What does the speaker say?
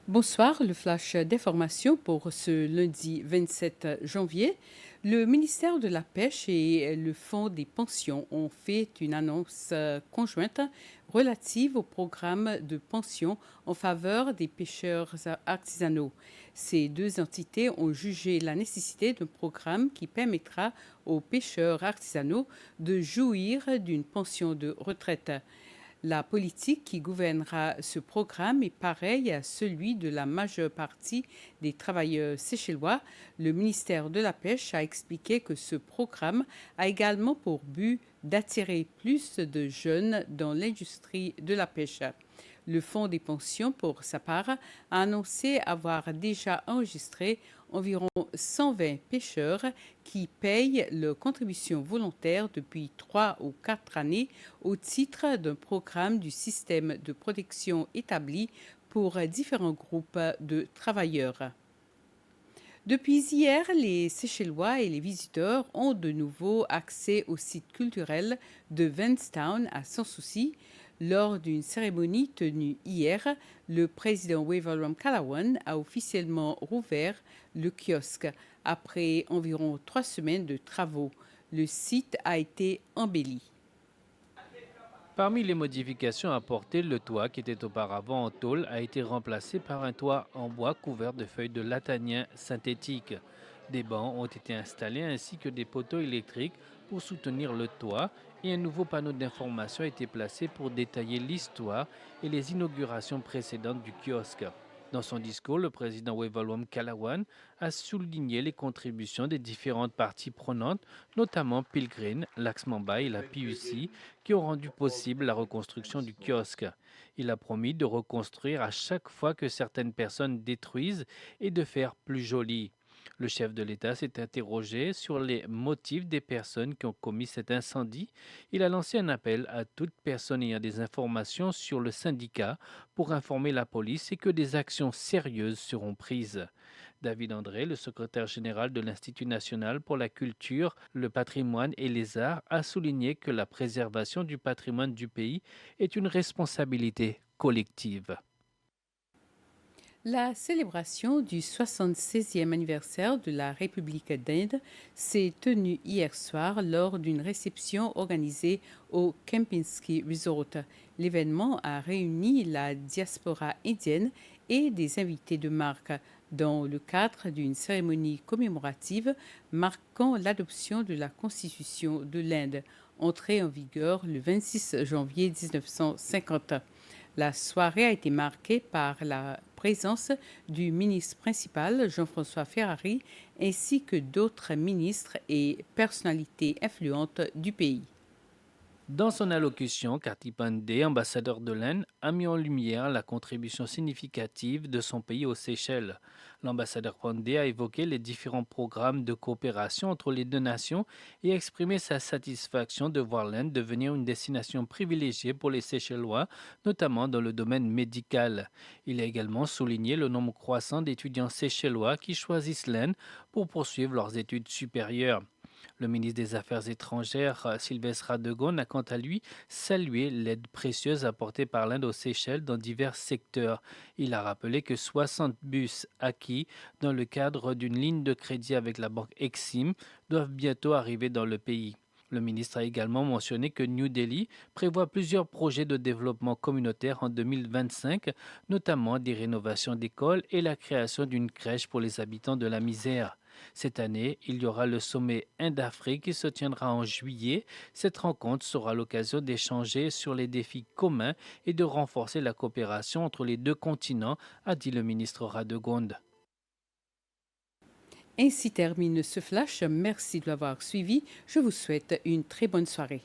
Bonsoir, le flash d'information pour ce lundi 27 janvier. Le ministère de la Pêche et le Fonds des pensions ont fait une annonce conjointe relative au programme de pension en faveur des pêcheurs artisanaux. Ces deux entités ont jugé la nécessité d'un programme qui permettra aux pêcheurs artisanaux de jouir d'une pension de retraite. La politique qui gouvernera ce programme est pareille à celui de la majeure partie des travailleurs séchellois. Le ministère de la Pêche a expliqué que ce programme a également pour but d'attirer plus de jeunes dans l'industrie de la pêche. Le Fonds des pensions, pour sa part, a annoncé avoir déjà enregistré environ 120 pêcheurs qui payent leur contribution volontaire depuis 3 ou 4 années au titre d'un programme du système de protection établi pour différents groupes de travailleurs. Depuis hier, les Seychellois et les visiteurs ont de nouveau accès au site culturel de Venstown à Sans Souci. Lors d'une cérémonie tenue hier, le président Waverlum Callaghan a officiellement rouvert le kiosque après environ 3 semaines de travaux. Le site a été embelli. Parmi les modifications apportées, le toit, qui était auparavant en tôle, a été remplacé par un toit en bois couvert de feuilles de latanien synthétique. Des bancs ont été installés ainsi que des poteaux électriques pour soutenir le toit et un nouveau panneau d'information a été placé pour détailler l'histoire et les inaugurations précédentes du kiosque. Dans son discours, le président Waverlum Callaghan a souligné les contributions des différentes parties prenantes, notamment Pilgrim, l'Axmamba et la PUC, qui ont rendu possible la reconstruction du kiosque. Il a promis de reconstruire à chaque fois que certaines personnes détruisent et de faire plus joli. Le chef de l'État s'est interrogé sur les motifs des personnes qui ont commis cet incendie. Il a lancé un appel à toute personne ayant des informations sur le syndicat pour informer la police et que des actions sérieuses seront prises. David André, le secrétaire général de l'Institut national pour la culture, le patrimoine et les arts, a souligné que la préservation du patrimoine du pays est une responsabilité collective. La célébration du 76e anniversaire de la République d'Inde s'est tenue hier soir lors d'une réception organisée au Kempinski Resort. L'événement a réuni la diaspora indienne et des invités de marque dans le cadre d'une cérémonie commémorative marquant l'adoption de la Constitution de l'Inde, entrée en vigueur le 26 janvier 1950. La soirée a été marquée par la présence du ministre principal, Jean-François Ferrari, ainsi que d'autres ministres et personnalités influentes du pays. Dans son allocution, Karti Pandey, ambassadeur de l'Inde, a mis en lumière la contribution significative de son pays aux Seychelles. L'ambassadeur Pandey a évoqué les différents programmes de coopération entre les deux nations et a exprimé sa satisfaction de voir l'Inde devenir une destination privilégiée pour les Seychellois, notamment dans le domaine médical. Il a également souligné le nombre croissant d'étudiants seychellois qui choisissent l'Inde pour poursuivre leurs études supérieures. Le ministre des Affaires étrangères, Sylvestre Radegon, a quant à lui salué l'aide précieuse apportée par l'Inde aux Seychelles dans divers secteurs. Il a rappelé que 60 bus acquis dans le cadre d'une ligne de crédit avec la banque Exim doivent bientôt arriver dans le pays. Le ministre a également mentionné que New Delhi prévoit plusieurs projets de développement communautaire en 2025, notamment des rénovations d'écoles et la création d'une crèche pour les habitants de la misère. Cette année, il y aura le sommet Inde-Afrique qui se tiendra en juillet. Cette rencontre sera l'occasion d'échanger sur les défis communs et de renforcer la coopération entre les deux continents, a dit le ministre Radegonde. Ainsi termine ce flash. Merci de l'avoir suivi. Je vous souhaite une très bonne soirée.